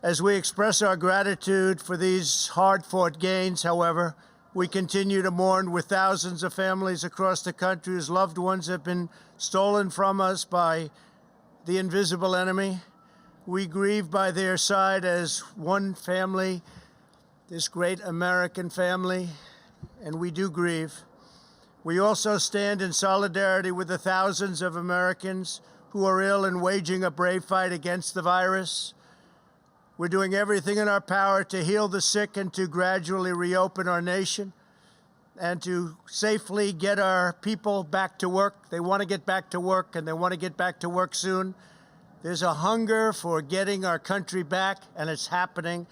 As we express our gratitude for these hard-fought gains, however, we continue to mourn with thousands of families across the country whose loved ones have been stolen from us by the invisible enemy. We grieve by their side as one family, this great American family, and we do grieve. We also stand in solidarity with the thousands of Americans who are ill and waging a brave fight against the virus. We're doing everything in our power to heal the sick and to gradually reopen our nation and to safely get our people back to work. They want to get back to work, and they want to get back to work soon. There's a hunger for getting our country back, and it's happening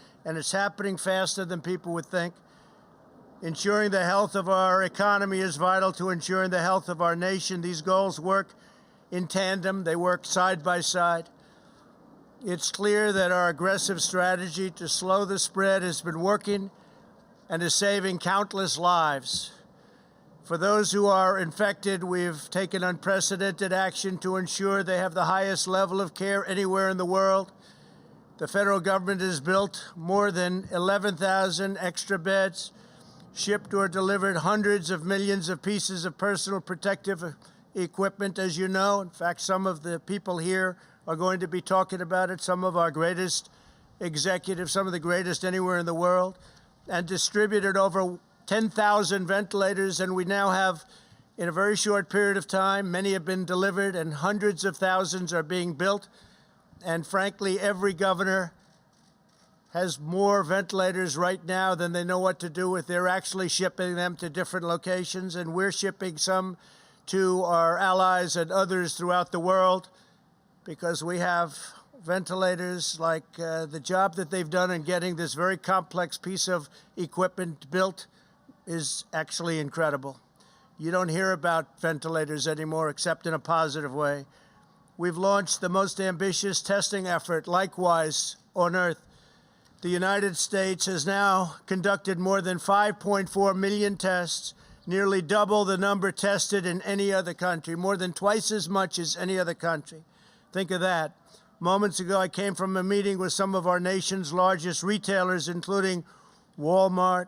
faster than people would think. Ensuring the health of our economy is vital to ensuring the health of our nation. These goals work in tandem. They work side by side. It's clear that our aggressive strategy to slow the spread has been working and is saving countless lives. For those who are infected, we've taken unprecedented action to ensure they have the highest level of care anywhere in the world. The federal government has built more than 11,000 extra beds, shipped or delivered hundreds of millions of pieces of personal protective equipment, as you know. In fact, some of the people here are going to be talking about it, some of our greatest executives, some of the greatest anywhere in the world, and distributed over 10,000 ventilators. And we now have, in a very short period of time, many have been delivered and hundreds of thousands are being built. And frankly, every governor has more ventilators right now than they know what to do with. They're actually shipping them to different locations, and we're shipping some to our allies and others throughout the world, because we have ventilators. Like the job that they've done in getting this very complex piece of equipment built is actually incredible. You don't hear about ventilators anymore except in a positive way. We've launched the most ambitious testing effort, likewise, on Earth. The United States has now conducted more than 5.4 million tests, nearly double the number tested in any other country, more than twice as much as any other country. Think of that. Moments ago, I came from a meeting with some of our nation's largest retailers, including Walmart,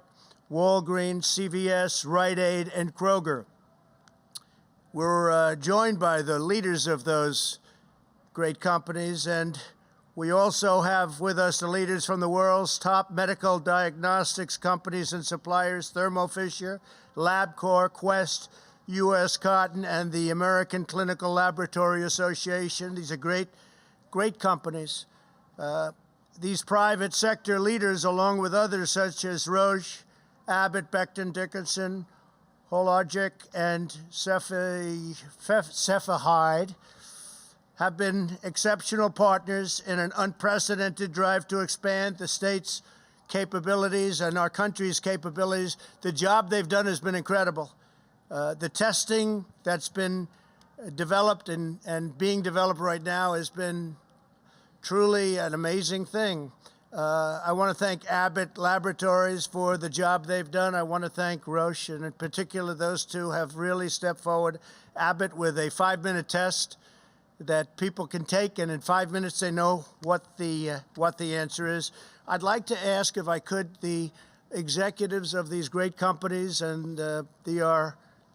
Walgreens, CVS, Rite Aid, and Kroger. We're joined by the leaders of those great companies, and we also have with us the leaders from the world's top medical diagnostics companies and suppliers: Thermo Fisher, LabCorp, Quest, U.S. Cotton, and the American Clinical Laboratory Association. These are great companies. These private sector leaders, along with others such as Roche, Abbott, Becton Dickinson, Hologic, and Cepheid, have been exceptional partners in an unprecedented drive to expand the state's capabilities and our country's capabilities. The job they've done has been incredible. The testing that's been developed and being developed right now has been truly an amazing thing. I want to thank Abbott Laboratories for the job they've done. I want to thank Roche, and in particular, those two have really stepped forward. Abbott with a 5-minute test that people can take, and in 5 minutes they know what the answer is. I'd like to ask, if I could, the executives of these great companies, and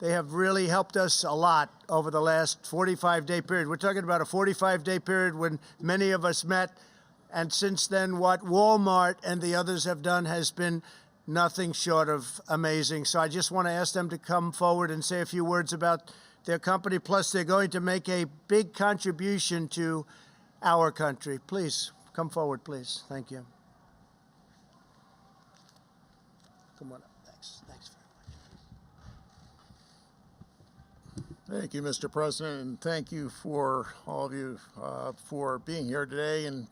they have really helped us a lot over the last 45-day period. We're talking about a 45-day period when many of us met, and since then, what Walmart and the others have done has been nothing short of amazing. So I just want to ask them to come forward and say a few words about their company. Plus, they're going to make a big contribution to our country. Please, come forward, please. Thank you. Come on up. Thanks very much. Thank you, Mr. President, and thank you for all of you for being here today. And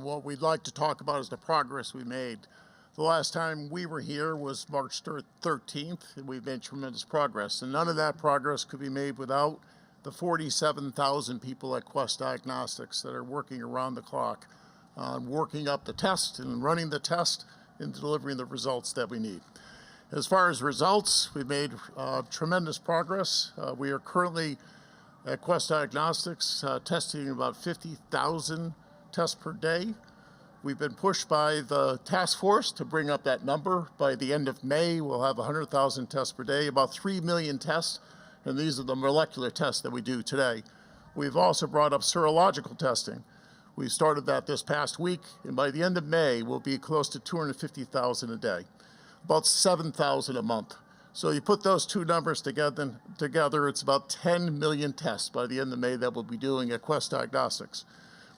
what we'd like to talk about is the progress we made. The last time we were here was March 13th, and we've made tremendous progress. And none of that progress could be made without the 47,000 people at Quest Diagnostics that are working around the clock, working up the test and running the test and delivering the results that we need. As far as results, we've made tremendous progress. We are currently at Quest Diagnostics testing about 50,000 tests per day. We've been pushed by the task force to bring up that number. By the end of May, we'll have 100,000 tests per day, about 3 million tests, and these are the molecular tests that we do today. We've also brought up serological testing. We started that this past week, and by the end of May, we'll be close to 250,000 a day, about 7,000 a month. So you put those two numbers together, it's about 10 million tests by the end of May that we'll be doing at Quest Diagnostics.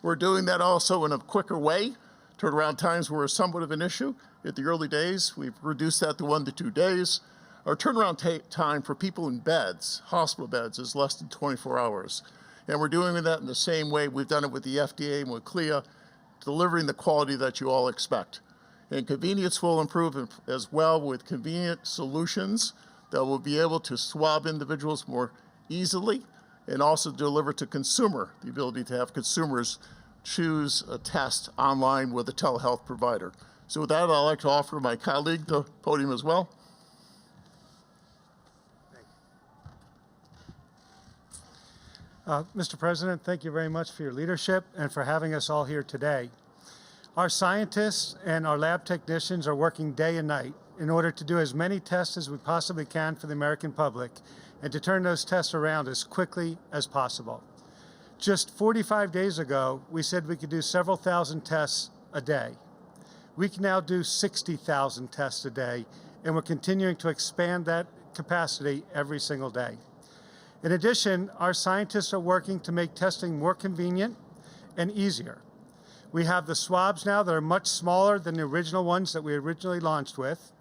We're doing that also in a quicker way. Turnaround times were somewhat of an issue. At the early days, we've reduced that to 1 to 2 days. Our turnaround time for people in beds, hospital beds, is less than 24 hours. And we're doing that in the same way we've done it with the FDA and with CLIA, delivering the quality that you all expect. And convenience will improve as well with convenient solutions that will be able to swab individuals more easily and also deliver to consumer, the ability to have consumers choose a test online with a telehealth provider. So with that, I'd like to offer my colleague the podium as well. Mr. President, thank you very much for your leadership and for having us all here today. Our scientists and our lab technicians are working day and night in order to do as many tests as we possibly can for the American public and to turn those tests around as quickly as possible. Just 45 days ago, we said we could do several thousand tests a day. We can now do 60,000 tests a day, and we're continuing to expand that capacity every single day. In addition, our scientists are working to make testing more convenient and easier. We have the swabs now that are much smaller than the original ones that we originally launched with,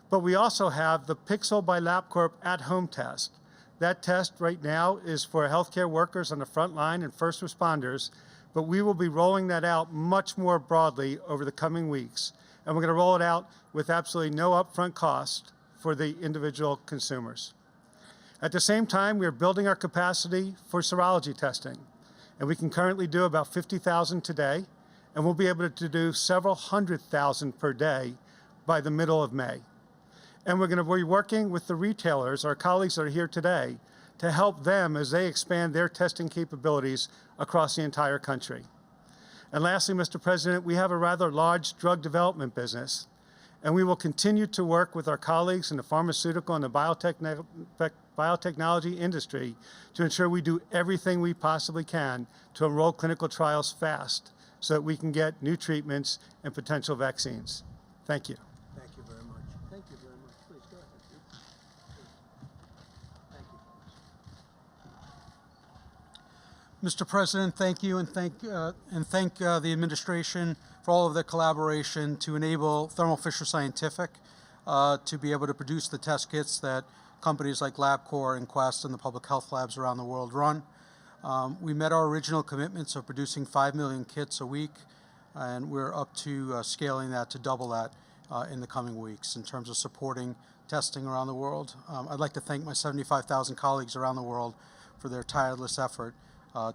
but we also have the Pixel by LabCorp at-home test. That test right now is for healthcare workers on the front line and first responders, but we will be rolling that out much more broadly over the coming weeks. And we're going to roll it out with absolutely no upfront cost for the individual consumers. At the same time, we are building our capacity for serology testing. And we can currently do about 50,000 today, and we'll be able to do several 100,000 per day by the middle of May. And we're going to be working with the retailers, our colleagues that are here today, to help them as they expand their testing capabilities across the entire country. And lastly, Mr. President, we have a rather large drug development business, and we will continue to work with our colleagues in the pharmaceutical and the biotechnology industry to ensure we do everything we possibly can to enroll clinical trials fast so that we can get new treatments and potential vaccines. Thank you. Thank you very much. Thank you very much. Please go ahead. Thank you. Mr. President, thank you, and thank the administration for all of the collaboration to enable Thermo Fisher Scientific to be able to produce the test kits that companies like LabCorp and Quest and the public health labs around the world run. We met our original commitments of producing 5 million kits a week, and we're up to scaling that to double that in the coming weeks in terms of supporting testing around the world. I'd like to thank my 75,000 colleagues around the world for their tireless effort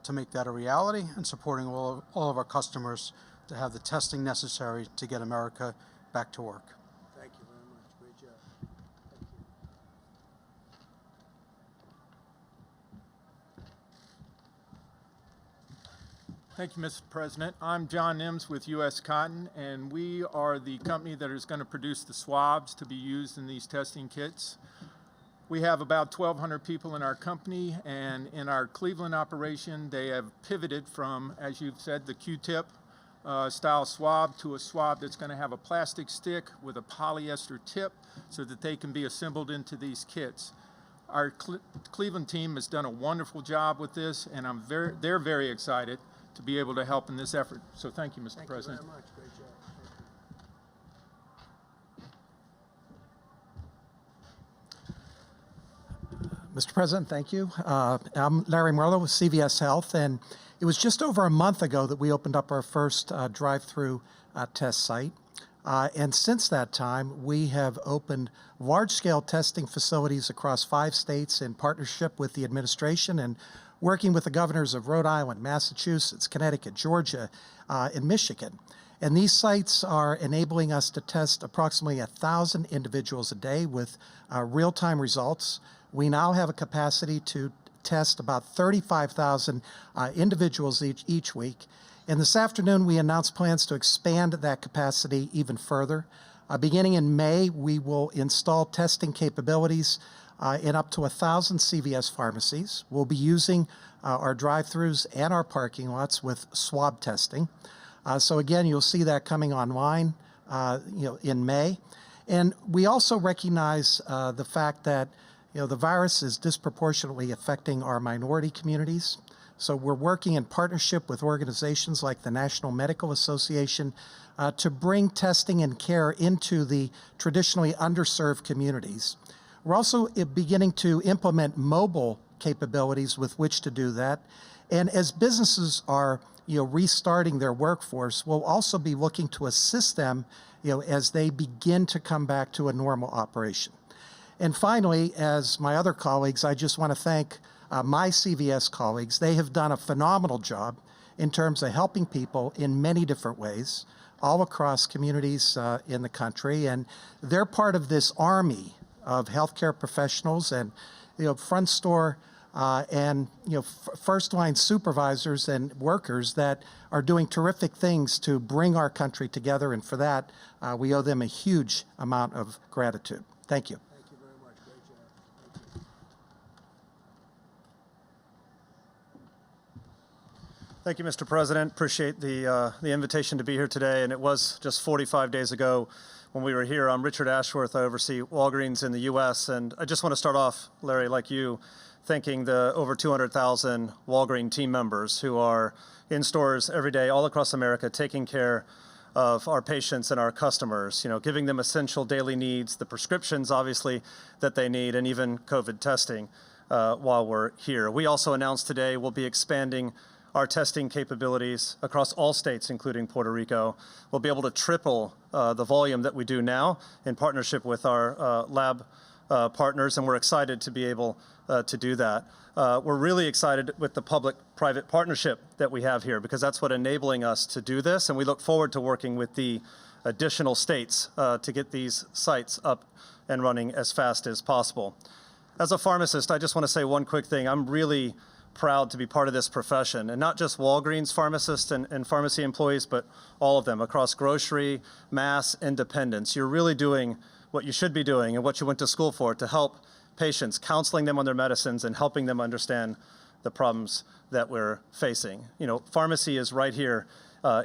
to make that a reality and supporting all of our customers to have the testing necessary to get America back to work. Thank you very much. Great job. Thank you, Mr. President. I'm John Nims with U.S. Cotton, and we are the company that is going to produce the swabs to be used in these testing kits. We have about 1,200 people in our company, and in our Cleveland operation, they have pivoted from, as you've said, the Q-tip style swab to a swab that's going to have a plastic stick with a polyester tip so that they can be assembled into these kits. Our Cleveland team has done a wonderful job with this, and they're very excited to be able to help in this effort. So thank you, Mr. President. Thank you very much. Great job. Mr. President, thank you. I'm Larry Merlo with CVS Health, and it was just over a month ago that we opened up our first drive-through test site. And since that time, we have opened large-scale testing facilities across 5 states in partnership with the administration and working with the governors of Rhode Island, Massachusetts, Connecticut, Georgia, and Michigan. And these sites are enabling us to test approximately 1,000 individuals a day with real-time results. We now have a capacity to test about 35,000 individuals each week. And this afternoon, we announced plans to expand that capacity even further. Beginning in May, we will install testing capabilities in up to 1,000 CVS pharmacies. We'll be using our drive-thrus and our parking lots with swab testing. So again, you'll see that coming online in May. And we also recognize the fact that the virus is disproportionately affecting our minority communities. So we're working in partnership with organizations like the National Medical Association to bring testing and care into the traditionally underserved communities. We're also beginning to implement mobile capabilities with which to do that. And as businesses are restarting their workforce, we'll also be looking to assist them as they begin to come back to a normal operation. And finally, as my other colleagues, I just want to thank my CVS colleagues. They have done a phenomenal job in terms of helping people in many different ways all across communities in the country. And they're part of this army of healthcare professionals and front store and first line supervisors and workers that are doing terrific things to bring our country together. And for that, we owe them a huge amount of gratitude. Thank you. Thank you very much. Great job. Thank you. Thank you, Mr. President. Appreciate the invitation to be here today. And it was just 45 days ago when we were here. I'm Richard Ashworth. I oversee Walgreens in the U.S. And I just want to start off, Larry, like you, thanking the over 200,000 Walgreens team members who are in stores every day all across America taking care of our patients and our customers, giving them essential daily needs, the prescriptions, obviously, that they need, and even COVID testing while we're here. We also announced today we'll be expanding our testing capabilities across all states, including Puerto Rico. We'll be able to triple the volume that we do now in partnership with our lab partners, and we're excited to be able to do that. We're really excited with the public-private partnership that we have here because that's what's enabling us to do this, and we look forward to working with the additional states to get these sites up and running as fast as possible. As a pharmacist, I just want to say one quick thing. I'm really proud to be part of this profession, and not just Walgreens pharmacists and pharmacy employees, but all of them across grocery, mass, independents. You're really doing what you should be doing and what you went to school for, to help patients, counseling them on their medicines and helping them understand the problems that we're facing. Pharmacy is right here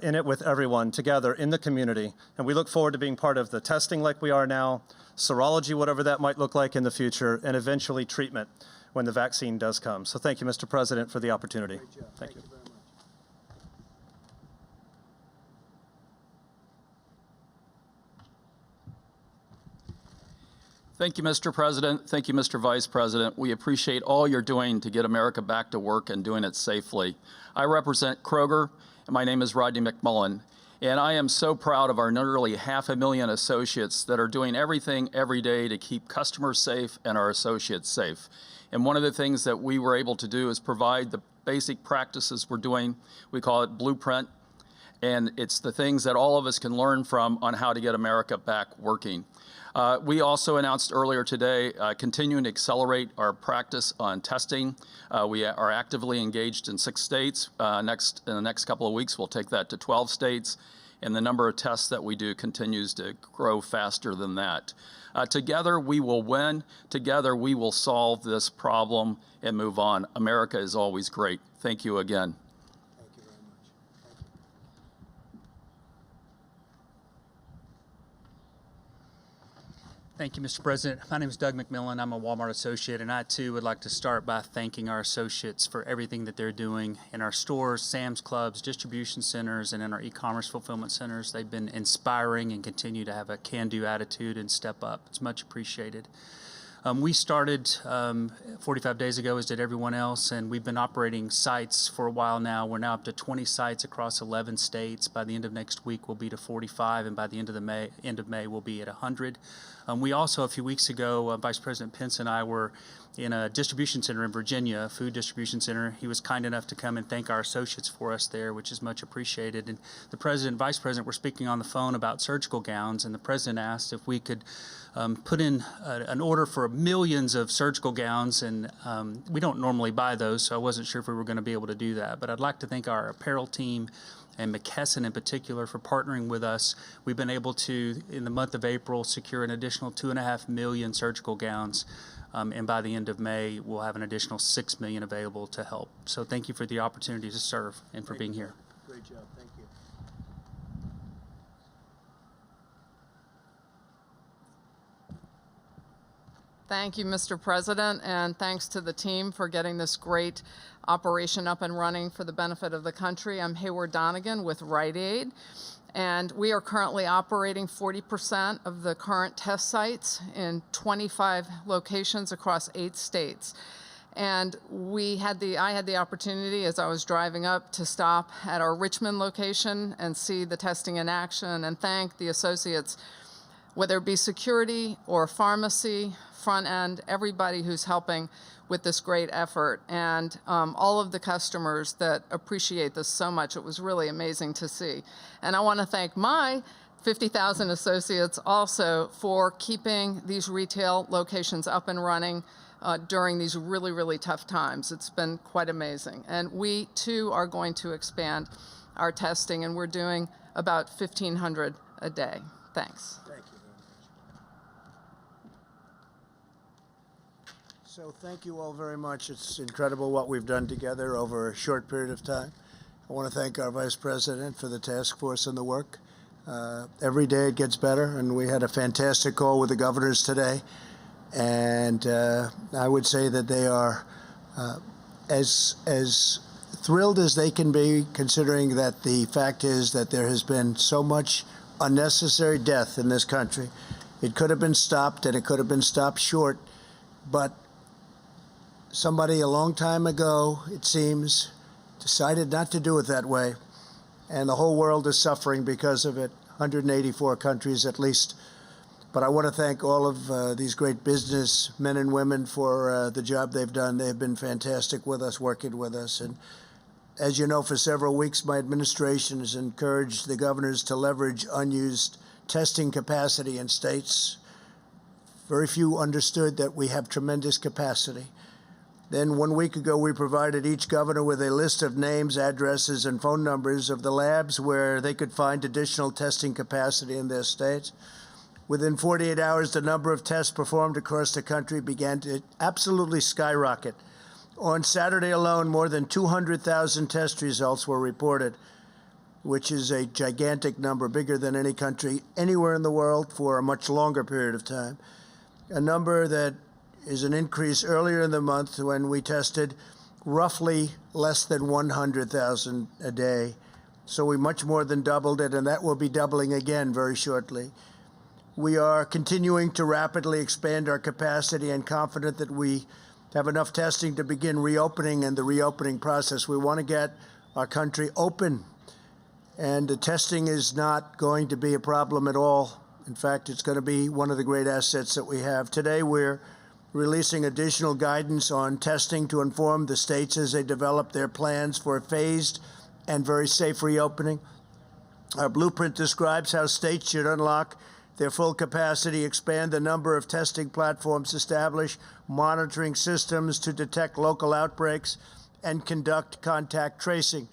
in it with everyone together in the community, and we look forward to being part of the testing like we are now, serology, whatever that might look like in the future, and eventually treatment when the vaccine does come. So thank you, Mr. President, for the opportunity. Great job. Thank you. Very much. Thank you, Mr. President. Thank you, Mr. Vice President. We appreciate all you're doing to get America back to work and doing it safely. I represent Kroger, and my name is Rodney McMullen. And I am so proud of our nearly 500,000 associates that are doing everything every day to keep customers safe and our associates safe. And one of the things that we were able to do is provide the basic practices we're doing. We call it Blueprint. And it's the things that all of us can learn from on how to get America back working. We also announced earlier today continuing to accelerate our practice on testing. We are actively engaged in 6 states. In the next couple of weeks, we'll take that to 12 states. And the number of tests that we do continues to grow faster than that. Together, we will win. Together, we will solve this problem and move on. America is always great. Thank you again. Thank you very much. Thank you, Mr. President. My name is Doug McMillan. I'm a Walmart associate, and I too would like to start by thanking our associates for everything that they're doing in our stores, Sam's Clubs, distribution centers, and in our e-commerce fulfillment centers. They've been inspiring and continue to have a can-do attitude and step up. It's much appreciated. We started 45 days ago, as did everyone else, and we've been operating sites for a while now. We're now up to 20 sites across 11 states. By the end of next week, we'll be to 45, and by the end of May, we'll be at 100. We also, a few weeks ago, Vice President Pence and I were in a distribution center in Virginia, a food distribution center. He was kind enough to come and thank our associates for us there, which is much appreciated. And the President and Vice President were speaking on the phone about surgical gowns, and the President asked if we could put in an order for millions of surgical gowns, and we don't normally buy those, so I wasn't sure if we were going to be able to do that. But I'd like to thank our apparel team and McKesson in particular for partnering with us. We've been able to, in the month of April, secure an additional 2.5 million surgical gowns. And by the end of May, we'll have an additional 6 million available to help. So thank you for the opportunity to serve and for being here. Great job. Thank you. Thank you, Mr. President, and thanks to the team for getting this great operation up and running for the benefit of the country. I'm Hayward Donegan with Rite Aid, and we are currently operating 40% of the current test sites in 25 locations across 8 states. And I had the opportunity, as I was driving up, to stop at our Richmond location and see the testing in action and thank the associates, whether it be security or pharmacy, front end, everybody who's helping with this great effort, and all of the customers that appreciate this so much. It was really amazing to see. And I want to thank my 50,000 associates also for keeping these retail locations up and running during these really, really tough times. It's been quite amazing. And we, too, are going to expand our testing, and we're doing about 1,500 a day. Thanks. Thank you very much. So thank you all very much. It's incredible what we've done together over a short period of time. I want to thank our Vice President for the task force and the work. Every day it gets better, and we had a fantastic call with the governors today. And I would say that they are as thrilled as they can be, considering that the fact is that there has been so much unnecessary death in this country. It could have been stopped, and it could have been stopped short, but somebody a long time ago, it seems, decided not to do it that way, and the whole world is suffering because of it, 184 countries at least. But I want to thank all of these great business men and women for the job they've done. They've been fantastic with us, working with us. And as you know, for several weeks, my administration has encouraged the governors to leverage unused testing capacity in states. Very few understood that we have tremendous capacity. Then 1 week ago, we provided each governor with a list of names, addresses, and phone numbers of the labs where they could find additional testing capacity in their states. Within 48 hours, the number of tests performed across the country began to absolutely skyrocket. On Saturday alone, more than 200,000 test results were reported, which is a gigantic number, bigger than any country anywhere in the world for a much longer period of time. A number that is an increase earlier in the month when we tested roughly less than 100,000 a day. So we much more than doubled it, and that will be doubling again very shortly. We are continuing to rapidly expand our capacity and confident that we have enough testing to begin reopening and the reopening process. We want to get our country open, and the testing is not going to be a problem at all. In fact, it's going to be one of the great assets that we have. Today, we're releasing additional guidance on testing to inform the states as they develop their plans for a phased and very safe reopening. Our blueprint describes how states should unlock their full capacity, expand the number of testing platforms, establish monitoring systems to detect local outbreaks, and conduct contact tracing.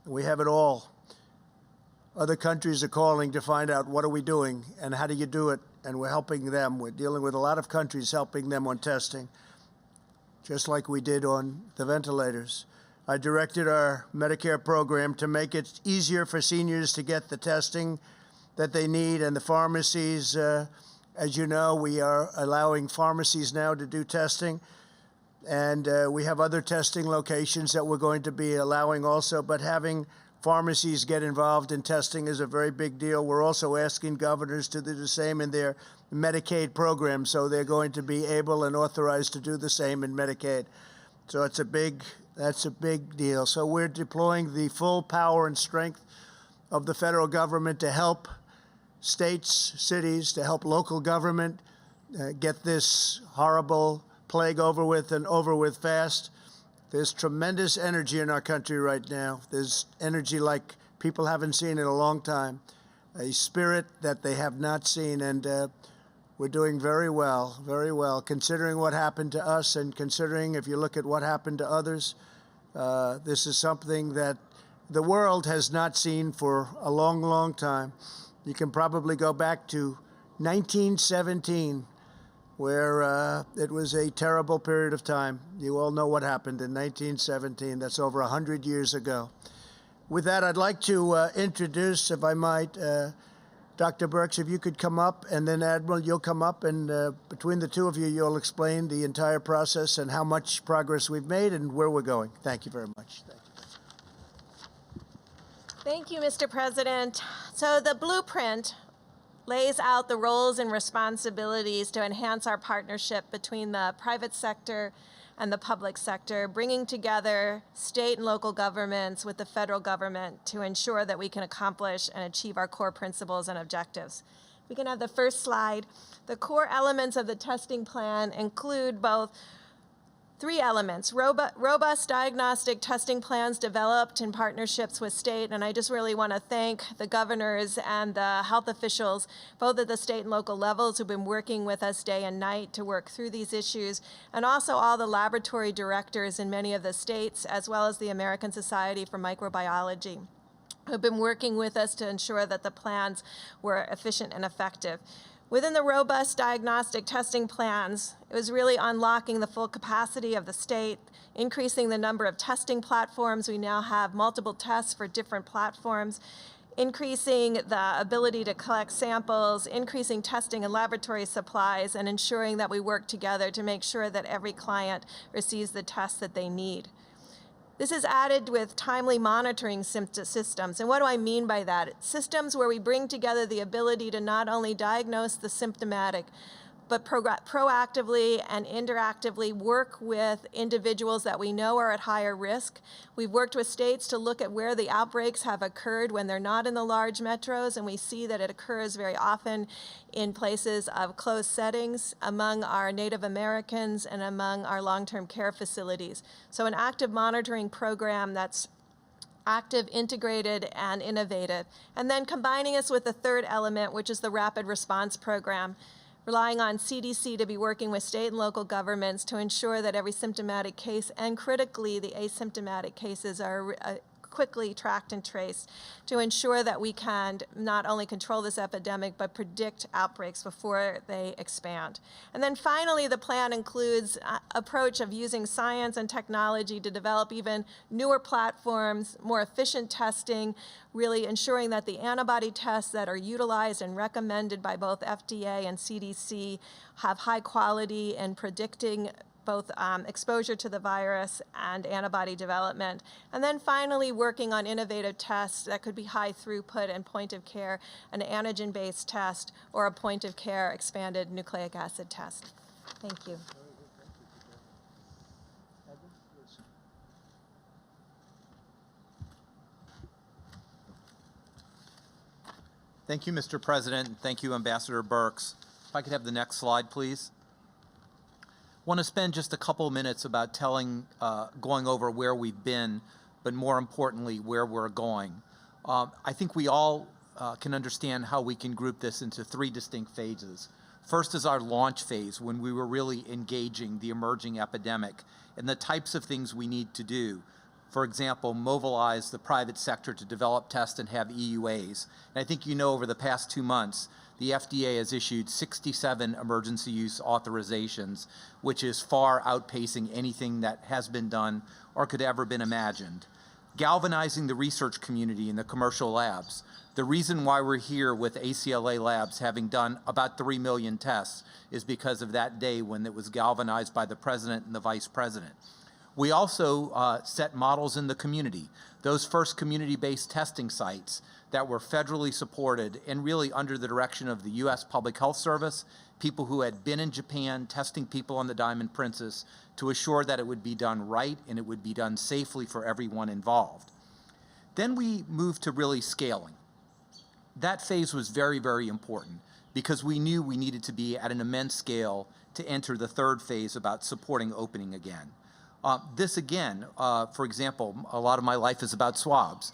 We have it all. Other countries are calling to find out what are we doing and how do you do it, and we're helping them. We're dealing with a lot of countries, helping them on testing, just like we did on the ventilators. I directed our Medicare program to make it easier for seniors to get the testing that they need, and the pharmacies, as you know, we are allowing pharmacies now to do testing, and we have other testing locations that we're going to be allowing also, but having pharmacies get involved in testing is a very big deal. We're also asking governors to do the same in their Medicaid program, so they're going to be able and authorized to do the same in Medicaid. So that's a big deal. So we're deploying the full power and strength of the federal government to help states, cities, to help local government get this horrible plague over with, and over with fast. There's tremendous energy in our country right now. There's energy like people haven't seen in a long time, a spirit that they have not seen, and We're doing very well, considering what happened to us and considering if you look at what happened to others. This is something that the world has not seen for a long, long time. You can probably go back to 1917, where it was a terrible period of time. You all know what happened in 1917. That's over 100 years ago. With that, I'd like to introduce, if I might, Dr. Birx, if you could come up, and then Admiral, you'll come up, and between the two of you, you'll explain the entire process and how much progress we've made and where we're going. Thank you very much. Thank you. Thank you, Mr. President. So the blueprint lays out the roles and responsibilities to enhance our partnership between the private sector and the public sector, bringing together state and local governments with the federal government to ensure that we can accomplish and achieve our core principles and objectives. We can have the first slide. The core elements of the testing plan include both three elements: robust diagnostic testing plans developed in partnerships with state, and I just really want to thank the governors and the health officials, both at the state and local levels, who've been working with us day and night to work through these issues, and also all the laboratory directors in many of the states, as well as the American Society for Microbiology, who've been working with us to ensure that the plans were efficient and effective. Within the robust diagnostic testing plans, it was really unlocking the full capacity of the state, increasing the number of testing platforms. We now have multiple tests for different platforms, increasing the ability to collect samples, increasing testing and laboratory supplies, and ensuring that we work together to make sure that every client receives the tests that they need. This is added with timely monitoring systems. And what do I mean by that? It's systems where we bring together the ability to not only diagnose the symptomatic, but proactively and interactively work with individuals that we know are at higher risk. We've worked with states to look at where the outbreaks have occurred when they're not in the large metros, and we see that it occurs very often in places of closed settings among our Native Americans and among our long-term care facilities. So an active monitoring program that's active, integrated, and innovative. And then combining us with the third element, which is the rapid response program, relying on CDC to be working with state and local governments to ensure that every symptomatic case, and critically the asymptomatic cases, are quickly tracked and traced to ensure that we can not only control this epidemic, but predict outbreaks before they expand. And then finally, the plan includes an approach of using science and technology to develop even newer platforms, more efficient testing, really ensuring that the antibody tests that are utilized and recommended by both FDA and CDC have high quality in predicting both exposure to the virus and antibody development. And then finally, working on innovative tests that could be high throughput and point of care, an antigen-based test, or a point of care expanded nucleic acid test. Thank you. Thank you, Mr. President, and thank you, Ambassador Birx. If I could have the next slide, please. I want to spend just a couple minutes about going over where we've been, but more importantly, where we're going. I think we all can understand how we can group this into three distinct phases. First is our launch phase, when we were really engaging the emerging epidemic and the types of things we need to do. For example, mobilize the private sector to develop, test, and have EUAs. And I think you know over the past 2 months, the FDA has issued 67 emergency use authorizations, which is far outpacing anything that has been done or could ever been imagined. Galvanizing the research community in the commercial labs. The reason why we're here with ACLA Labs having done about 3 million tests is because of that day when it was galvanized by the President and the Vice President. We also set models in the community. Those first community-based testing sites that were federally supported and really under the direction of the U.S. Public Health Service, people who had been in Japan testing people on the Diamond Princess to assure that it would be done right and it would be done safely for everyone involved. Then we moved to really scaling. That phase was very, very important because we knew we needed to be at an immense scale to enter the third phase about supporting opening again. This again, for example, a lot of my life is about swabs.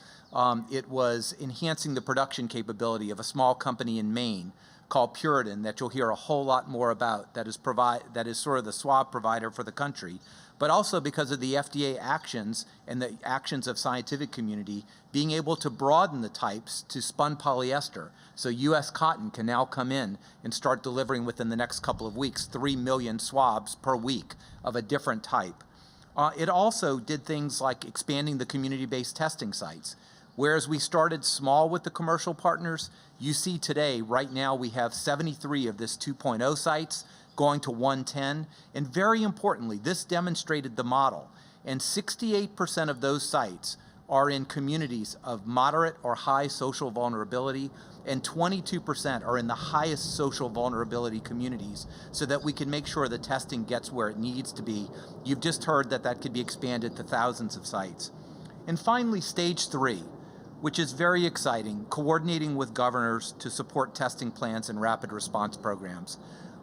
It was enhancing the production capability of a small company in Maine called Puritan that you'll hear a whole lot more about, that is sort of the swab provider for the country, but also because of the FDA actions and the actions of scientific community being able to broaden the types to spun polyester. So U.S. Cotton can now come in and start delivering within the next couple of weeks 3 million swabs per week of a different type. It also did things like expanding the community-based testing sites. Whereas we started small with the commercial partners, you see today, right now, we have 73 of this 2.0 sites going to 110. And very importantly, this demonstrated the model. And 68% of those sites are in communities of moderate or high social vulnerability, and 22% are in the highest social vulnerability communities, so that we can make sure the testing gets where it needs to be. You've just heard that that could be expanded to thousands of sites. And finally, stage 3, which is very exciting, coordinating with governors to support testing plans and rapid response programs.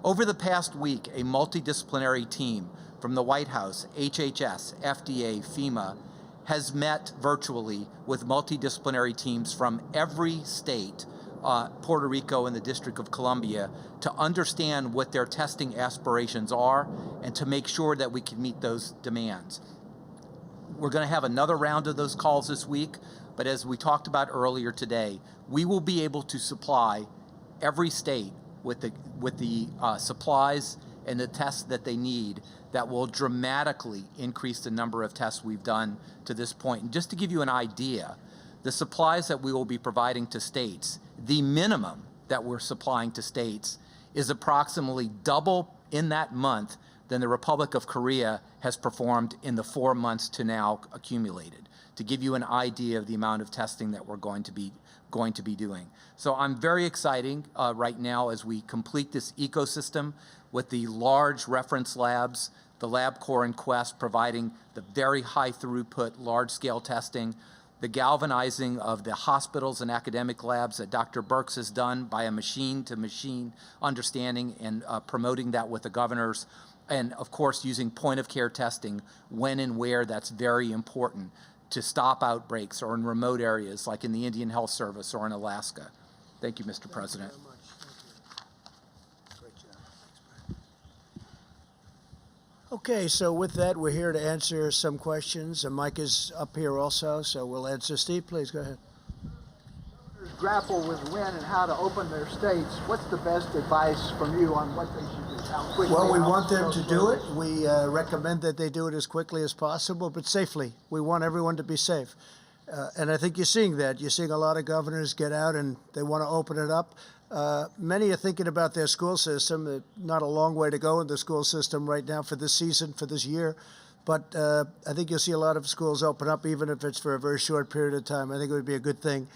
Over the past week, a multidisciplinary team from the White House, HHS, FDA, FEMA, has met virtually with multidisciplinary teams from every state, Puerto Rico and the District of Columbia, to understand what their testing aspirations are and to make sure that we can meet those demands. We're going to have another round of those calls this week, but as we talked about earlier today, we will be able to supply every state with the supplies and the tests that they need that will dramatically increase the number of tests we've done to this point. And just to give you an idea, the supplies that we will be providing to states, the minimum that we're supplying to states is approximately double in that month than the Republic of Korea has performed in the 4 months to now accumulated, to give you an idea of the amount of testing that we're going to be doing. So I'm very excited right now as we complete this ecosystem with the large reference labs, the LabCorp and Quest providing the very high throughput, large-scale testing, the galvanizing of the hospitals and academic labs that Dr. Birx has done by a machine-to-machine understanding and promoting that with the governors, and of course using point-of-care testing when and where that's very important to stop outbreaks or in remote areas like in the Indian Health Service or in Alaska. Thank you, Mr. President. Thank you very much. Thank you. Great job. Thanks, Brad. Okay, so with that, we're here to answer some questions. And Mike is up here also, so we'll answer. Steve, please go ahead. Grapple with when and how to open their states. What's the best advice from you on what they should do? How quickly? Well, we want them to do it. We recommend that they do it as quickly as possible, but safely. We want everyone to be safe. And I think you're seeing that. You're seeing a lot of governors get out and they want to open it up. Many are thinking about their school system. Not a long way to go in the school system right now for this season, for this year. But I think you'll see a lot of schools open up, even if it's for a very short period of time. I think it would be a good thing.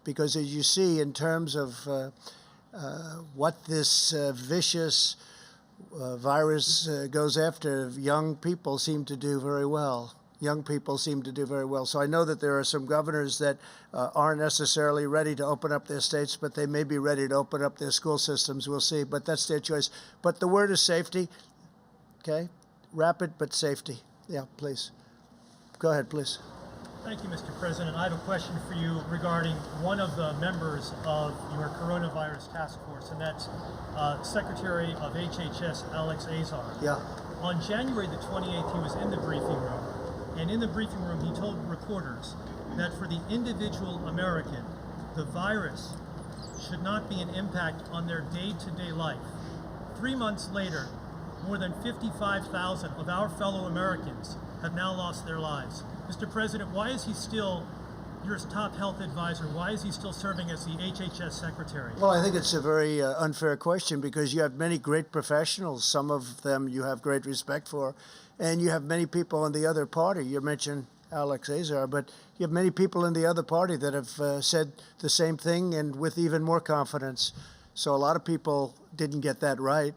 Because as you see, in terms of what this vicious virus goes after, young people seem to do very well. Young people seem to do very well. So I know that there are some governors that aren't necessarily ready to open up their states, but they may be ready to open up their school systems. We'll see, but that's their choice. But the word is safety, okay? Rapid, but safety. Yeah, please. Go ahead, please. Thank you, Mr. President. I have a question for you regarding one of the members of your coronavirus task force, and that's Secretary of HHS Alex Azar. Yeah. On January the 28th, he was in the briefing room, and in the briefing room, he told reporters that for the individual American, the virus should not be an impact on their day-to-day life. 3 months later, more than 55,000 of our fellow Americans have now lost their lives. Mr. President, why is he still your top health advisor? Why is he still serving as the HHS secretary? Well, I think it's a very unfair question because you have many great professionals. Some of them you have great respect for, and you have many people in the other party. You mentioned Alex Azar, but you have many people in the other party that have said the same thing and with even more confidence. So a lot of people didn't get that right.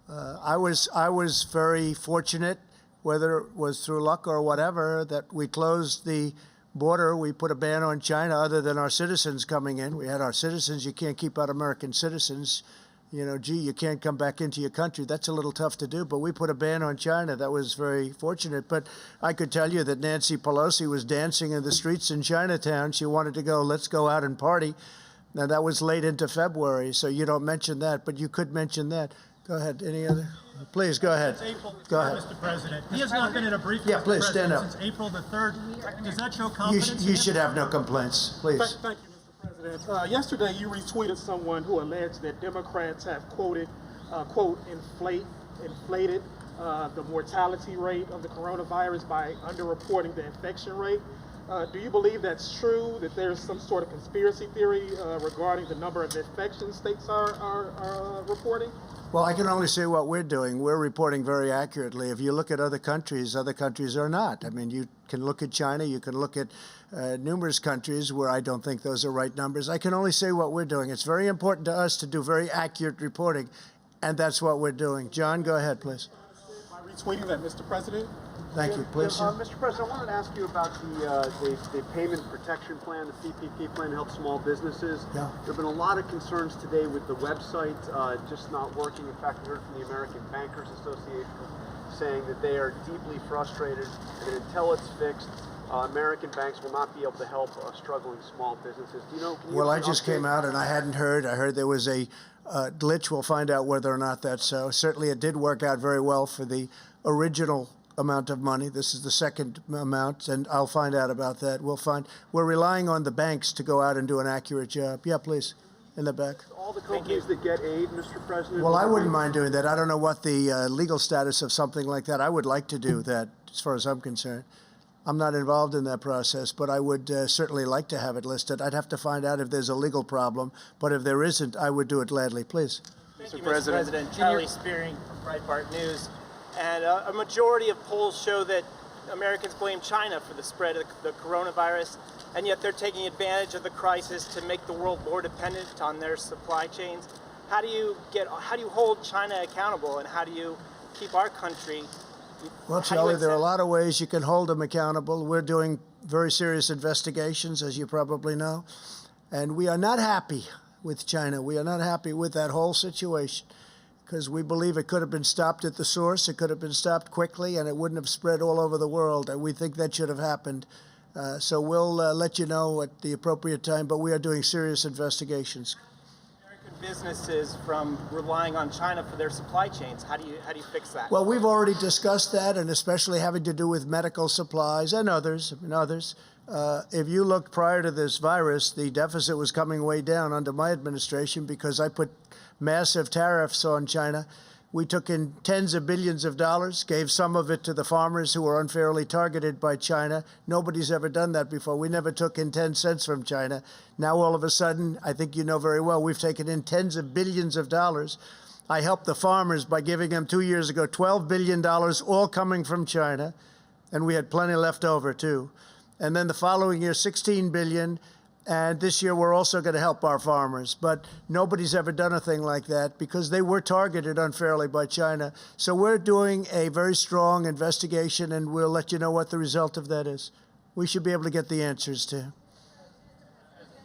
I was very fortunate, whether it was through luck or whatever, that we closed the border. We put a ban on China other than our citizens coming in. We had our citizens. You can't keep out American citizens. You know, gee, you can't come back into your country. That's a little tough to do, but we put a ban on China. That was very fortunate. But I could tell you that Nancy Pelosi was dancing in the streets in Chinatown. She wanted to go, let's go out and party. Now, that was late into February, so you don't mention that, but you could mention that. Go ahead. Any other? Please, go ahead. Go ahead. Mr. President, he has not been in a briefing. Yeah, please, stand up. Since April the 3rd. Does that show You, confidence? you should have no complaints, please. Thank you, Mr. President. Yesterday, you retweeted someone who alleged that Democrats have quoted, quote, inflated the mortality rate of the coronavirus by underreporting the infection rate. Do you believe that's true, that there's some sort of conspiracy theory regarding the number of infections states are reporting? Well, I can only say what we're doing. We're reporting very accurately. If you look at other countries are not. I mean, you can look at China, you can look at numerous countries where I don't think those are right numbers. I can only say what we're doing. It's very important to us to do very accurate reporting, and that's what we're doing. John, go ahead, please. By retweeting that, Mr. President? Thank you. Please. Mr. President, I wanted to ask you about the payment protection plan, the PPP plan to help small businesses. Yeah. There have been a lot of concerns today with the website just not working. In fact, we heard from the American Bankers Association saying that they are deeply frustrated, and until it's fixed, American banks will not be able to help struggling small businesses. Do you know? Well, I just came out and I hadn't heard. I heard there was a glitch. We'll find out whether or not that's so. Certainly, it did work out very well for the original amount of money. This is the second amount, and I'll find out about that. We're relying on the banks to go out and do an accurate job. Yeah, please, in the back. All the companies that get aid, Mr. President. Well, I wouldn't mind doing that. I don't know what the legal status of something like that. I would like to do that, as far as I'm concerned. I'm not involved in that process, but I would certainly like to have it listed. I'd have to find out if there's a legal problem, but if there isn't, I would do it gladly. Please. Mr. President. Charlie Spearing from Breitbart News. And a majority of polls show that Americans blame China for the spread of the coronavirus, and yet they're taking advantage of the crisis to make the world more dependent on their supply chains. How do you hold China accountable, and how do you keep our country? Well, Charlie, there are a lot of ways you can hold them accountable. We're doing very serious investigations, as you probably know, and we are not happy with China. We are not happy with that whole situation, because we believe it could have been stopped at the source, it could have been stopped quickly, and it wouldn't have spread all over the world. And we think that should have happened. So we'll let you know at the appropriate time, but we are doing serious investigations. American businesses from relying on China for their supply chains. How do you fix that? Well, we've already discussed that, and especially having to do with medical supplies and others. If you look prior to this virus, the deficit was coming way down under my administration because I put massive tariffs on China. We took in tens of billions of dollars, gave some of it to the farmers who were unfairly targeted by China. Nobody's ever done that before. We never took in 10 cents from China. Now, all of a sudden, I think you know very well, we've taken in tens of billions of dollars. I helped the farmers by giving them 2 years ago $12 billion, all coming from China, and we had plenty left over, too. And then the following year, $16 billion. And this year, we're also going to help our farmers. But nobody's ever done a thing like that because they were targeted unfairly by China. So we're doing a very strong investigation, and we'll let you know what the result of that is. We should be able to get the answers to.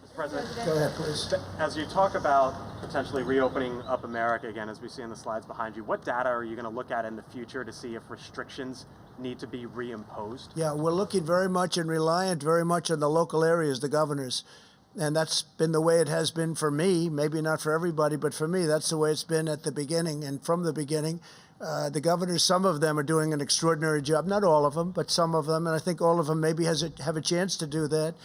Mr. President, go ahead, please. As you talk about potentially reopening up America again, as we see in the slides behind you, what data are you going to look at in the future to see if restrictions need to be reimposed? Yeah, we're looking very much and reliant very much on the local areas, the governors. And that's been the way it has been for me, maybe not for everybody, but for me, that's the way it's been at the beginning. And from the beginning, the governors, some of them are doing an extraordinary job. Not all of them, but some of them. And I think all of them maybe have a chance to do that.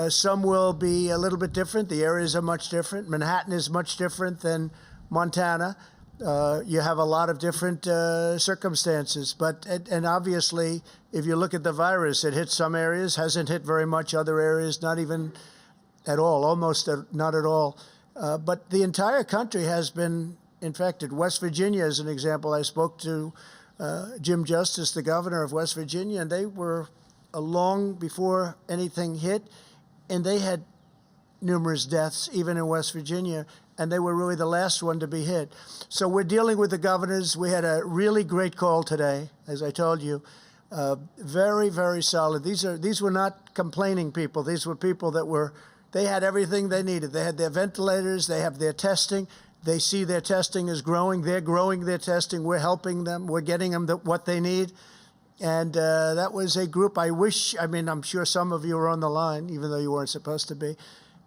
Some will be a little bit different. The areas are much different. Manhattan is much different than Montana. You have a lot of different circumstances. And obviously, if you look at the virus, it hit some areas, hasn't hit very much other areas, not even at all, almost not at all. But the entire country has been infected. West Virginia is an example. I spoke to Jim Justice, the governor of West Virginia, and they were long before anything hit, and they had numerous deaths, even in West Virginia, and they were really the last one to be hit. So we're dealing with the governors. We had a really great call today, as I told you. Very, very solid. These were not complaining people. These were people that they had everything they needed. They had their ventilators. They have their testing. They see their testing is growing. They're growing their testing. We're helping them. We're getting them what they need. And that was a group I'm sure some of you are on the line, even though you weren't supposed to be.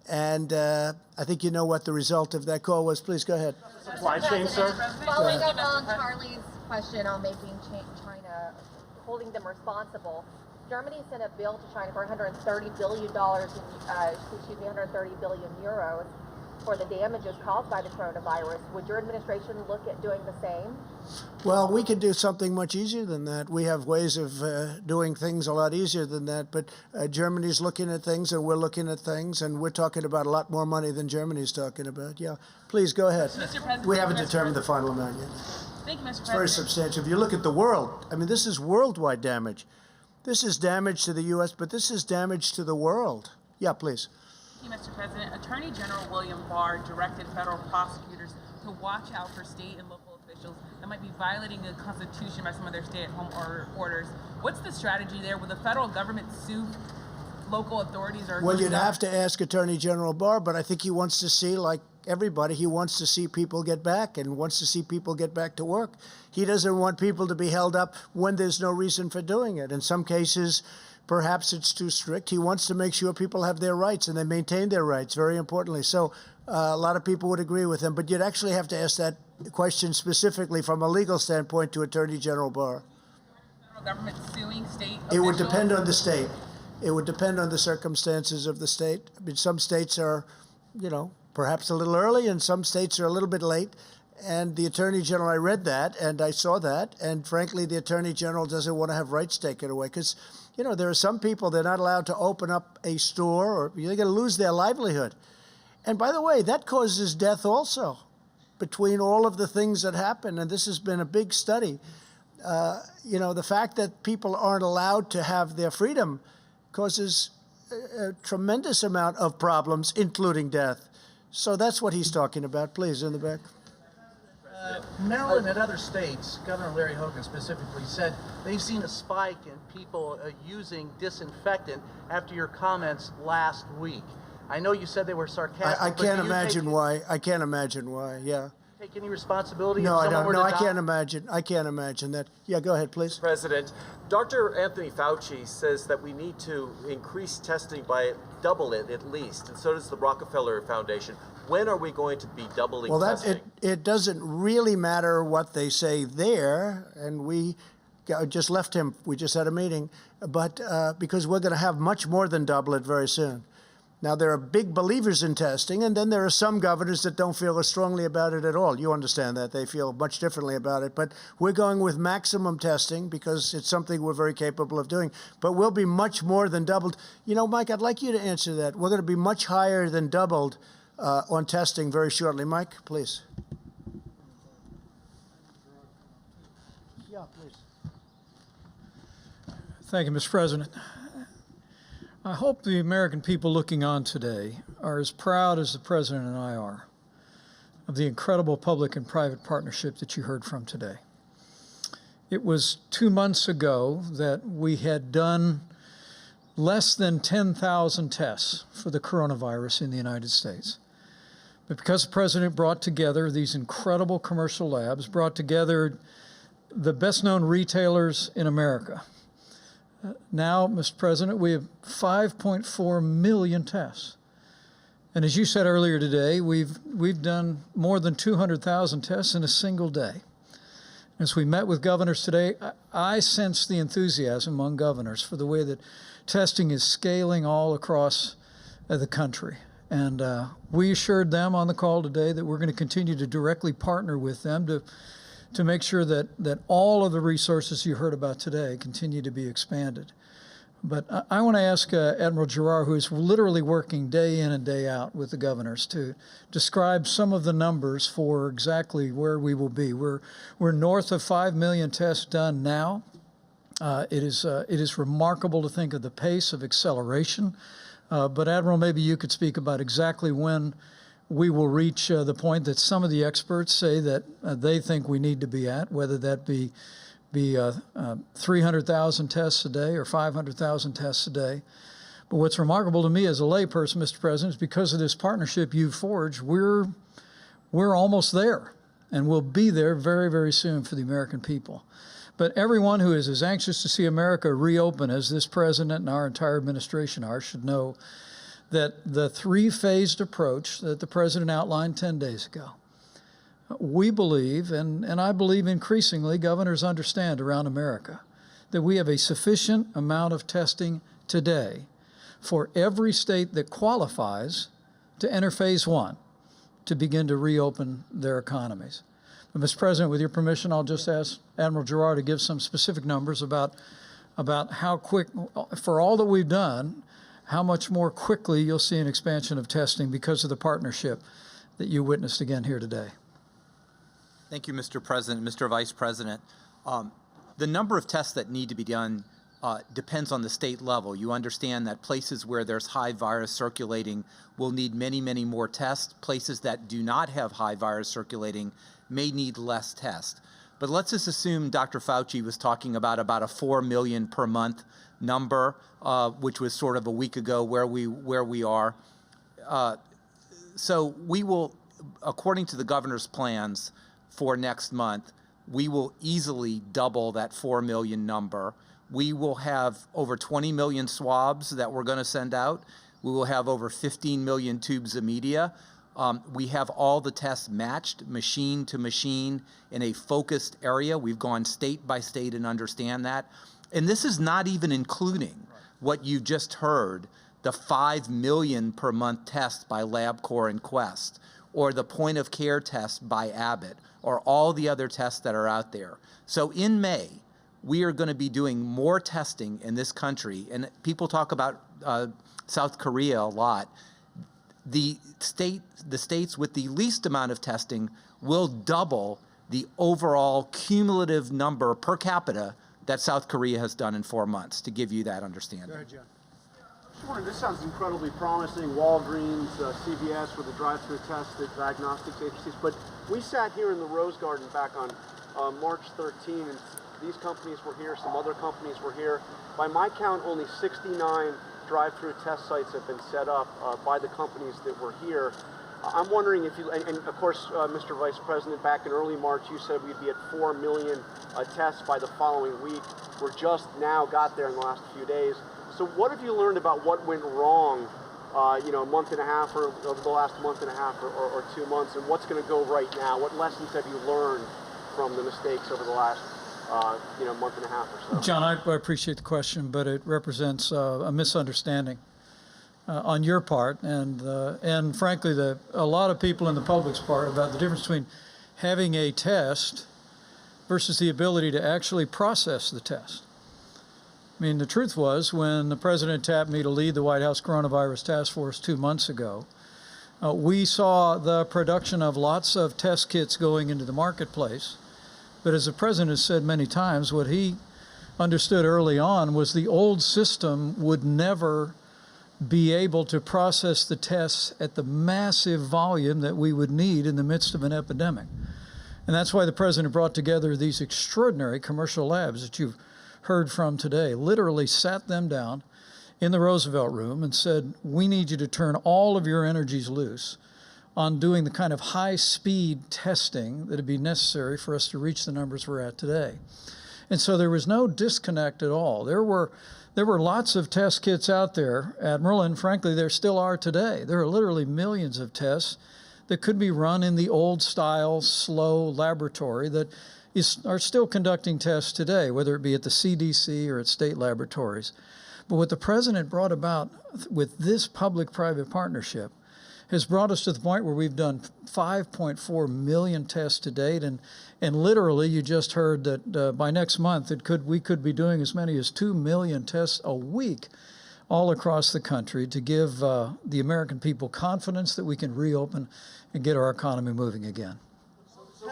And I think you know what the result of that call was. Please go ahead. Supply chain, sir. Following up on Charlie's question on making China, holding them responsible, Germany sent a bill to China for $130 billion, 130 billion euros for the damages caused by the coronavirus. Would your administration look at doing the same? Well, we could do something much easier than that. We have ways of doing things a lot easier than that. But Germany's looking at things, and we're looking at things, and we're talking about a lot more money than Germany's talking about. Yeah, please go ahead. Mr. President, We haven't determined the final amount yet. Thank you, Mr. It's President. very substantial. If you look at the world, I mean, this is worldwide damage. This is damage to the U.S., but this is damage to the world. Yeah, please. Thank you, Mr. President. Attorney General William Barr directed federal prosecutors to watch out for state and local officials that might be violating the Constitution by some of their stay-at-home orders. What's the strategy there? Will the federal government sue local authorities? Or Well, you'd have to ask Attorney General Barr, but I think he wants to see, like everybody, he wants to see people get back and wants to see people get back to work. He doesn't want people to be held up when there's no reason for doing it. In some cases, perhaps it's too strict. He wants to make sure people have their rights and they maintain their rights, very importantly. So a lot of people would agree with him, but you'd actually have to ask that question specifically from a legal standpoint to Attorney General Barr. federal government suing state It would officials? depend on the state. It would depend on the circumstances of the state. I mean, some states are, perhaps a little early, and some states are a little bit late. And the Attorney General, I read that, and I saw that, and frankly, the Attorney General doesn't want to have rights taken away because, there are some people, they're not allowed to open up a store, or they're going to lose their livelihood. And by the way, that causes death also between all of the things that happen, and this has been a big study. The fact that people aren't allowed to have their freedom causes a tremendous amount of problems, including death. So that's what he's talking about. Please, in the back. Maryland and other states, Governor Larry Hogan specifically said they've seen a spike in people using disinfectant after your comments last week. I know you said they were sarcastic. I but can't do you imagine why. I can't imagine why. Yeah. take any responsibility? No, if I someone don't. were No, to I die? can't imagine. I can't imagine that. Yeah, go ahead, please. President, Dr. Anthony Fauci says that we need to increase testing by double it at least, and so does the Rockefeller Foundation. When are we going to be doubling Well, testing? it doesn't really matter what they say there, and we just left him. We just had a meeting, but because we're going to have much more than double it very soon. Now, there are big believers in testing, and then there are some governors that don't feel as strongly about it at all. You understand that. They feel much differently about it. But we're going with maximum testing because it's something we're very capable of doing. But we'll be much more than doubled. You know, Mike, I'd like you to answer that. We're going to be much higher than doubled on testing very shortly. Mike, please. Yeah, please. Thank you, Mr. President. I hope the American people looking on today are as proud as the President and I are of the incredible public and private partnership that you heard from today. It was 2 months ago that we had done less than 10,000 tests for the coronavirus in the United States. But because the President brought together these incredible commercial labs, brought together the best-known retailers in America, now, Mr. President, we have 5.4 million tests. And as you said earlier today, we've done more than 200,000 tests in a single day. As we met with governors today, I sense the enthusiasm among governors for the way that testing is scaling all across the country. And we assured them on the call today that we're going to continue to directly partner with them to make sure that all of the resources you heard about today continue to be expanded. But I want to ask Admiral Giroir, who is literally working day in and day out with the governors, to describe some of the numbers for exactly where we will be. We're north of 5 million tests done now. It is remarkable to think of the pace of acceleration. But Admiral, maybe you could speak about exactly when we will reach the point that some of the experts say that they think we need to be at, whether that be 300,000 tests a day or 500,000 tests a day. But what's remarkable to me as a layperson, Mr. President, is because of this partnership you've forged, we're almost there, and we'll be there very, very soon for the American people. But everyone who is as anxious to see America reopen as this president and our entire administration are should know that the three-phased approach that the President outlined 10 days ago, we believe, and I believe increasingly governors understand around America, that we have a sufficient amount of testing today for every state that qualifies to enter phase one, to begin to reopen their economies. But Mr. President, with your permission, I'll just ask Admiral Gerard to give some specific numbers about how quick, for all that we've done, how much more quickly you'll see an expansion of testing because of the partnership that you witnessed again here today. Thank you, Mr. President, Mr. Vice President. The number of tests that need to be done depends on the state level. You understand that places where there's high virus circulating will need many, many more tests. Places that do not have high virus circulating may need less tests. But let's just assume Dr. Fauci was talking about a 4 million per month number, which was sort of a week ago where we are. So we will, according to the governor's plans for next month, we will easily double that 4 million number. We will have over 20 million swabs that we're going to send out. We will have over 15 million tubes of media. We have all the tests matched, machine to machine, in a focused area. We've gone state by state and understand that. And this is not even including what you just heard, the 5 million per month tests by LabCorp and Quest, or the point of care test by Abbott, or all the other tests that are out there. So in May, we are going to be doing more testing in this country. And people talk about South Korea a lot. The states with the least amount of testing will double the overall cumulative number per capita that South Korea has done in 4 months, to give you that understanding. Go ahead, John. Sure, this sounds incredibly promising. Walgreens, CVS with the drive-through tests, the diagnostics agencies. But we sat here in the Rose Garden back on March 13, and these companies were here, some other companies were here. By my count, only 69 drive-through test sites have been set up by the companies that were here. I'm wondering if you, and of course, Mr. Vice President, back in early March, you said we'd be at 4 million tests by the following week. We're just now got there in the last few days. So what have you learned about what went wrong, a month and a half, or over the last month and a half or 2 months, and what's going to go right now? What lessons have you learned from the mistakes over the last month and a half or so? John, I appreciate the question, but it represents a misunderstanding on your part and frankly, a lot of people in the public's part about the difference between having a test versus the ability to actually process the test. I mean, the truth was, when the President tapped me to lead the White House Coronavirus Task Force 2 months ago, we saw the production of lots of test kits going into the marketplace. But as the President has said many times, what he understood early on was the old system would never be able to process the tests at the massive volume that we would need in the midst of an epidemic. And that's why the President brought together these extraordinary commercial labs that you've heard from today, literally sat them down in the Roosevelt Room and said, we need you to turn all of your energies loose on doing the kind of high-speed testing that would be necessary for us to reach the numbers we're at today. And so there was no disconnect at all. There were lots of test kits out there, Admiral, and frankly, there still are today. There are literally millions of tests that could be run in the old-style, slow laboratory that are still conducting tests today, whether it be at the CDC or at state laboratories. But what the President brought about with this public-private partnership has brought us to the point where we've done 5.4 million tests to date, and literally you just heard that by next month we could be doing as many as 2 million tests a week all across the country to give the American people confidence that we can reopen and get our economy moving again.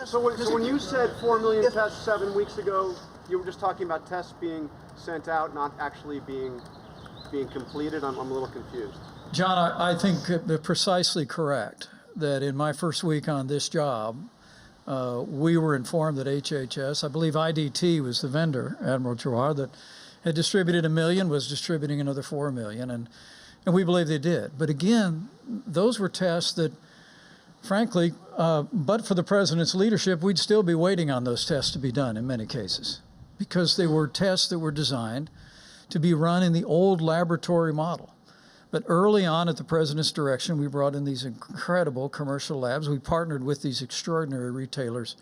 So when you said 4 million tests 7 weeks ago, you were just talking about tests being sent out, not actually being completed? I'm a little confused. John, I think precisely correct that in my first week on this job, we were informed that HHS, I believe IDT was the vendor, Admiral Gerard, that had distributed 1 million, was distributing another 4 million, and we believe they did. But again, those were tests that, frankly, but for the President's leadership, we'd still be waiting on those tests to be done in many cases, because they were tests that were designed to be run in the old laboratory model. But early on at the president's direction, we brought in these incredible commercial labs. We partnered with these extraordinary retailers.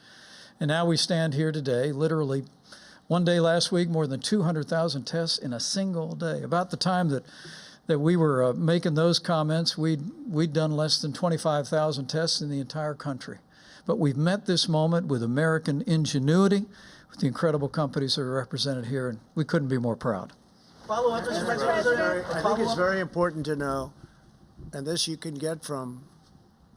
And now we stand here today, literally one day last week, more than 200,000 tests in a single day. About the time that we were making those comments, we'd done less than 25,000 tests in the entire country. But we've met this moment with American ingenuity, with the incredible companies that are represented here, and we couldn't be more proud. Follow up, Mr. President. I think it's very important to know, and this you can get from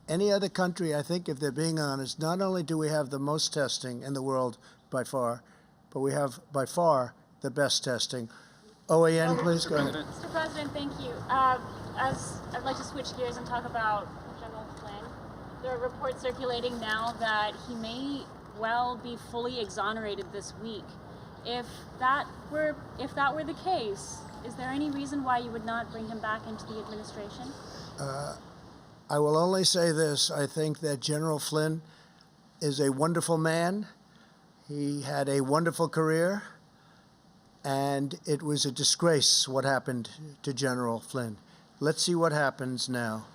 any other country, I think, if they're being honest. Not only do we have the most testing in the world by far, but we have by far the best testing. OAN, please go ahead. Mr. President, thank you. As I'd like to switch gears and talk about General Flynn. There are reports circulating now that he may well be fully exonerated this week. If that were the case, is there any reason why you would not bring him back into the administration? I will only say this. I think that General Flynn is a wonderful man. He had a wonderful career, and it was a disgrace what happened to General Flynn. Let's see what happens now.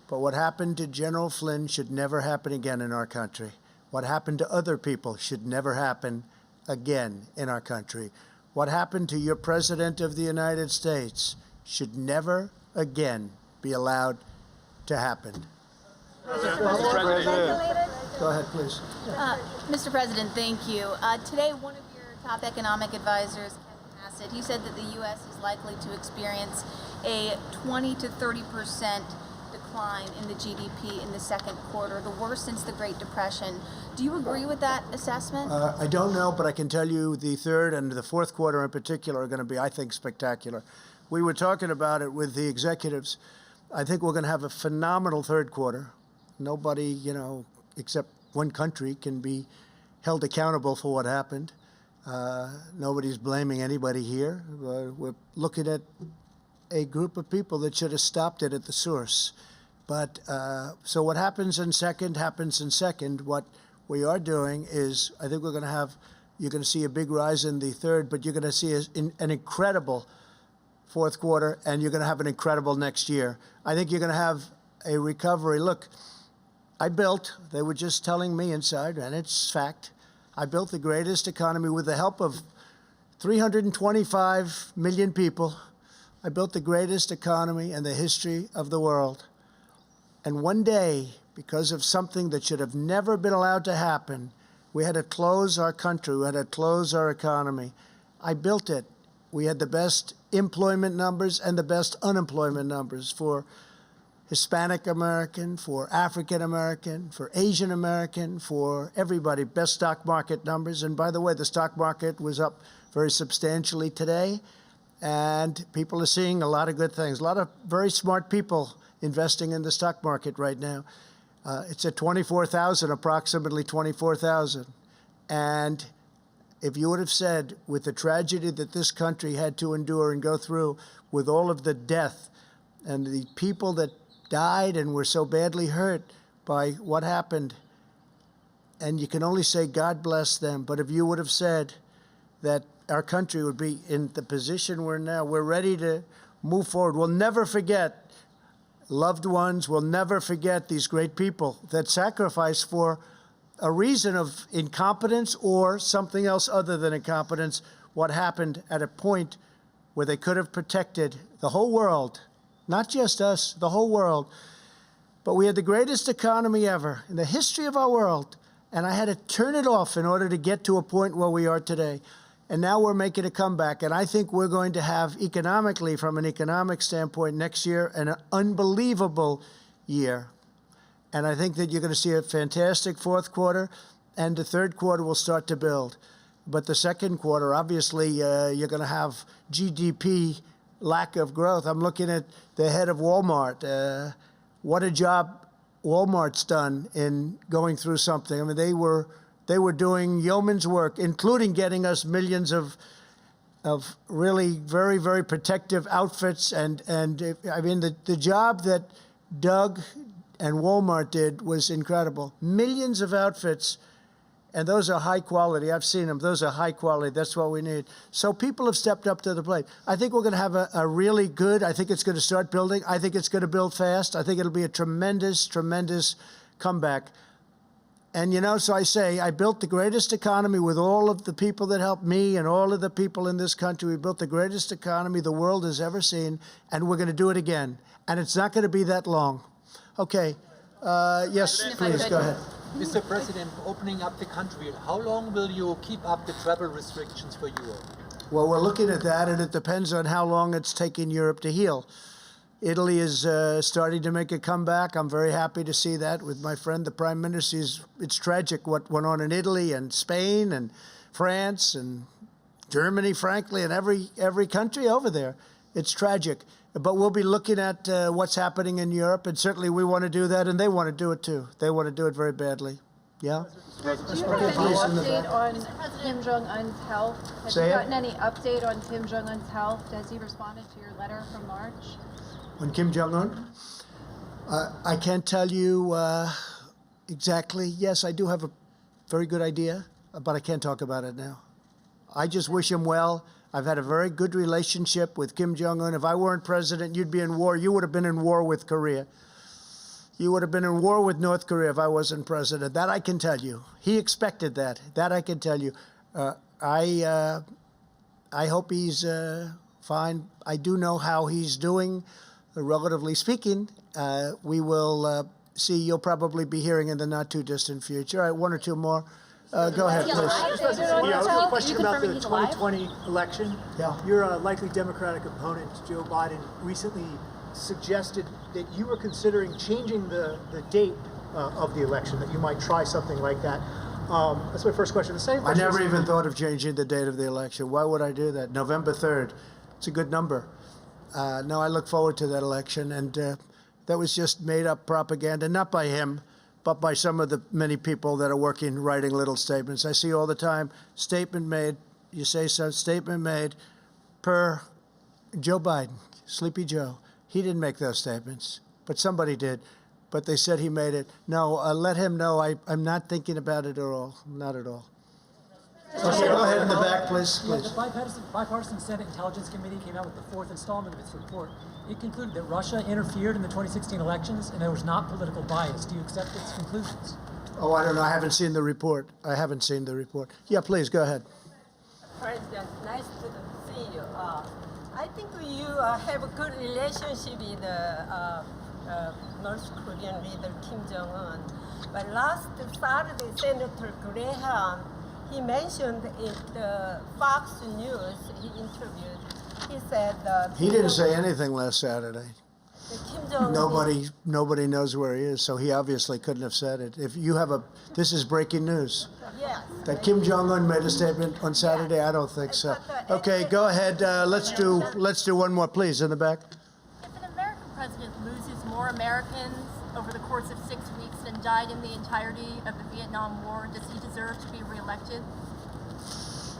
But what happened to General Flynn should never happen again in our country. What happened to other people should never happen again in our country. What happened to your President of the United States should never again be allowed to happen. Go ahead, please. Mr. President, thank you. Today, one of your top economic advisors, Kevin Hassett, he said that the U.S. is likely to experience a 20 to 30% decline in the GDP in the second quarter, the worst since the Great Depression. Do you agree with that assessment? I don't know, but I can tell you the third and the fourth quarter in particular are going to be, I think, spectacular. We were talking about it with the executives. I think we're going to have a phenomenal third quarter. Nobody, except one country can be held accountable for what happened. Nobody's blaming anybody here. We're looking at a group of people that should have stopped it at the source. But so what happens in second happens in second. What we are doing is, I think you're going to see a big rise in the third, but you're going to see an incredible fourth quarter, and you're going to have an incredible next year. I think you're going to have a recovery. Look, they were just telling me inside, and it's fact, I built the greatest economy with the help of 325 million people. I built the greatest economy in the history of the world. And one day, because of something that should have never been allowed to happen, we had to close our country, we had to close our economy. I built it. We had the best employment numbers and the best unemployment numbers for Hispanic American, for African American, for Asian American, for everybody. Best stock market numbers. And by the way, the stock market was up very substantially today. And people are seeing a lot of good things. A lot of very smart people investing in the stock market right now. It's at 24,000, approximately 24,000. And if you would have said, with the tragedy that this country had to endure and go through, with all of the death and the people that died and were so badly hurt by what happened, and you can only say God bless them, but if you would have said that our country would be in the position we're now, we're ready to move forward. We'll never forget loved ones. We'll never forget these great people that sacrificed for a reason of incompetence or something else other than incompetence, what happened at a point where they could have protected the whole world, not just us, the whole world. But we had the greatest economy ever in the history of our world, and I had to turn it off in order to get to a point where we are today. And now we're making a comeback, and I think we're going to have economically, from an economic standpoint, next year an unbelievable year. And I think that you're going to see a fantastic fourth quarter, and the third quarter will start to build. But the second quarter, obviously, you're going to have GDP lack of growth. I'm looking at the head of Walmart. What a job Walmart's done in going through something. I mean, they were doing yeoman's work, including getting us millions of really very, very protective outfits. And I mean, the job that Doug and Walmart did was incredible. Millions of outfits And those are high quality. I've seen them. Those are high quality. That's what we need. So people have stepped up to the plate. I think we're going to have a really good, I think it's going to start building. I think it's going to build fast. I think it'll be a tremendous, tremendous comeback. And, you know, so I say, I built the greatest economy with all of the people that helped me and all of the people in this country. We built the greatest economy the world has ever seen, and we're going to do it again. And it's not going to be that long. Okay. Yes, please, go ahead. Mr. President, opening up the country, how long will you keep up the travel restrictions for Europe? Well, we're looking at that, and it depends on how long it's taking Europe to heal. Italy is starting to make a comeback. I'm very happy to see that with my friend, the Prime Minister. It's tragic what went on in Italy and Spain and France and Germany, frankly, and every country over there. It's tragic. But we'll be looking at what's happening in Europe, and certainly we want to do that, and they want to do it too. They want to do it very badly. Yeah? Do you have any update on Kim Jong-un's health? Have you gotten any update on Kim Jong-un's health? Has he responded to your letter from March? On Kim Jong-un? I can't tell you exactly. Yes, I do have a very good idea, but I can't talk about it now. I just wish him well. I've had a very good relationship with Kim Jong-un. If I weren't president, you'd be in war. You would have been in war with Korea. You would have been in war with North Korea if I wasn't president. That I can tell you. He expected that. That I can tell you. I hope he's fine. I do know how he's doing, relatively speaking. We will see. You'll probably be hearing in the not too distant future. All right, one or two more. Go ahead, please. Yeah, a question about the 2020 election. Yeah. Your likely Democratic opponent, Joe Biden, recently suggested that you were considering changing the date of the election, that you might try something like that. That's my first question. The second I question never is, even thought of changing the date of the election. Why would I do that? November 3rd. It's a good number. No, I look forward to that election, and that was just made-up propaganda, not by him, but by some of the many people that are working, writing little statements. I see all the time, statement made, you say so, statement made per Joe Biden, Sleepy Joe. He didn't make those statements, but somebody did. But they said he made it. No, let him know I'm not thinking about it at all, not at all. Okay, go ahead in the back, please. Yeah, the bipartisan Senate Intelligence Committee came out with the fourth installment of its report. It concluded that Russia interfered in the 2016 elections and there was not political bias. Do you accept its conclusions? Oh, I don't know. I haven't seen the report. I haven't seen the report. Yeah, please, go ahead. President, nice to see you. I think you have a good relationship with North Korean leader Kim Jong-un. But last Saturday, Senator Graham, he mentioned in the Fox News he interviewed. He said he didn't say anything last Saturday. Kim Jong-un. Nobody knows where he is, so he obviously couldn't have said it. If you have this is breaking news. Yes. That Kim Jong-un made a statement on Saturday. I don't think so. Okay, go ahead. Let's do one more, please, in the back. If an American president loses more Americans over the course of 6 weeks than died in the entirety of the Vietnam War, does he deserve to be reelected?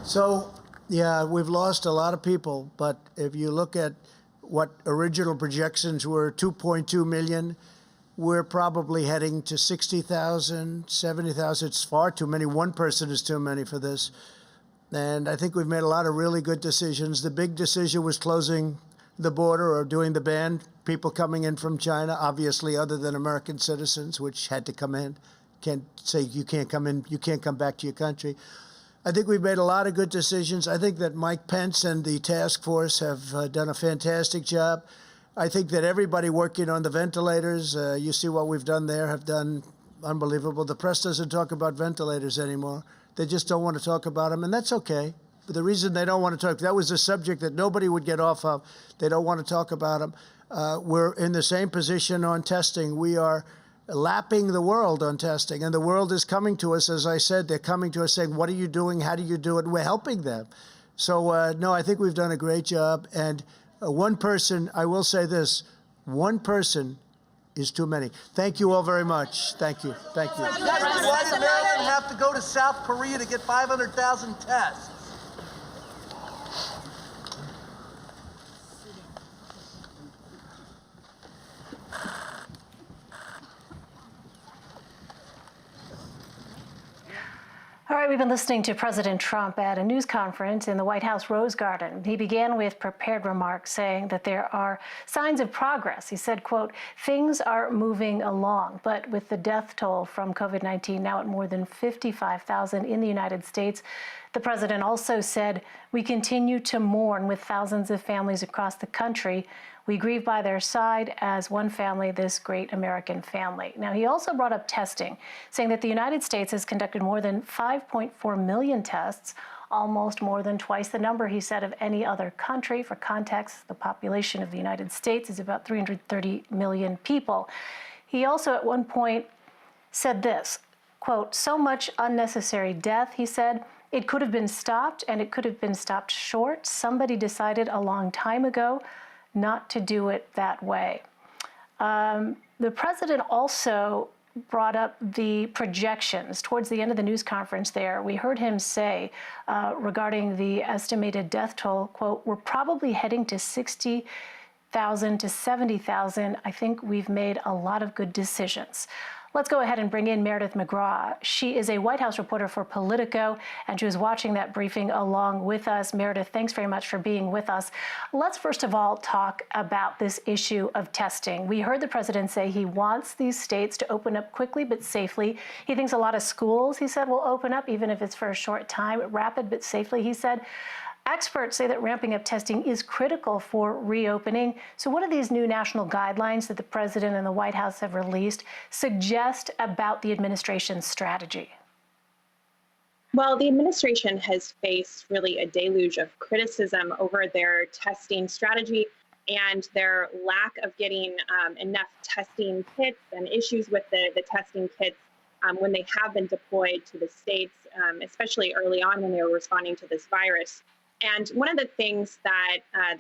So, yeah, we've lost a lot of people, but if you look at what original projections were, 2.2 million, we're probably heading to 60,000, 70,000. It's far too many. One person is too many for this. And I think we've made a lot of really good decisions. The big decision was closing the border or doing the ban, people coming in from China, obviously other than American citizens, which had to come in. Can't say you can't come in, you can't come back to your country. I think we've made a lot of good decisions. I think that Mike Pence and the task force have done a fantastic job. I think that everybody working on the ventilators, you see what we've done there, have done unbelievable. The press doesn't talk about ventilators anymore. They just don't want to talk about them, and that's okay. But the reason they don't want to talk, that was a subject that nobody would get off of. They don't want to talk about them. We're in the same position on testing. We are lapping the world on testing, and the world is coming to us. As I said, they're coming to us saying, what are you doing? How do you do it? We're helping them. So, no, I think we've done a great job. And one person, I will say this, one person is too many. Thank you all very much. Thank you. Thank you. Why did Maryland have to go to South Korea to get 500,000 tests? All right, we've been listening to President Trump at a news conference in the White House Rose Garden. He began with prepared remarks saying that there are signs of progress. He said, quote, "Things are moving along, but with the death toll from COVID-19 now at more than 55,000 in the United States, the president also said, we continue to mourn with thousands of families across the country. We grieve by their side as one family, this great American family." Now, he also brought up testing, saying that the United States has conducted more than 5.4 million tests, almost more than twice the number, he said, of any other country. For context, the population of the United States is about 330 million people. He also at one point said this, quote, "So much unnecessary death," he said. "It could have been stopped, and it could have been stopped short. Somebody decided a long time ago not to do it that way." The president also brought up the projections towards the end of the news conference there. We heard him say regarding the estimated death toll, quote, "We're probably heading to 60,000 to 70,000. I think we've made a lot of good decisions." Let's go ahead and bring in Meredith McGraw. She is a White House reporter for Politico, and she was watching that briefing along with us. Meredith, thanks very much for being with us. Let's first of all talk about this issue of testing. We heard the president say he wants these states to open up quickly but safely. He thinks a lot of schools, he said, will open up, even if it's for a short time, rapid but safely, he said. Experts say that ramping up testing is critical for reopening. So what do these new national guidelines that the president and the White House have released suggest about the administration's strategy? Well, the administration has faced really a deluge of criticism over their testing strategy and their lack of getting enough testing kits and issues with the testing kits when they have been deployed to the states, especially early on when they were responding to this virus. And one of the things that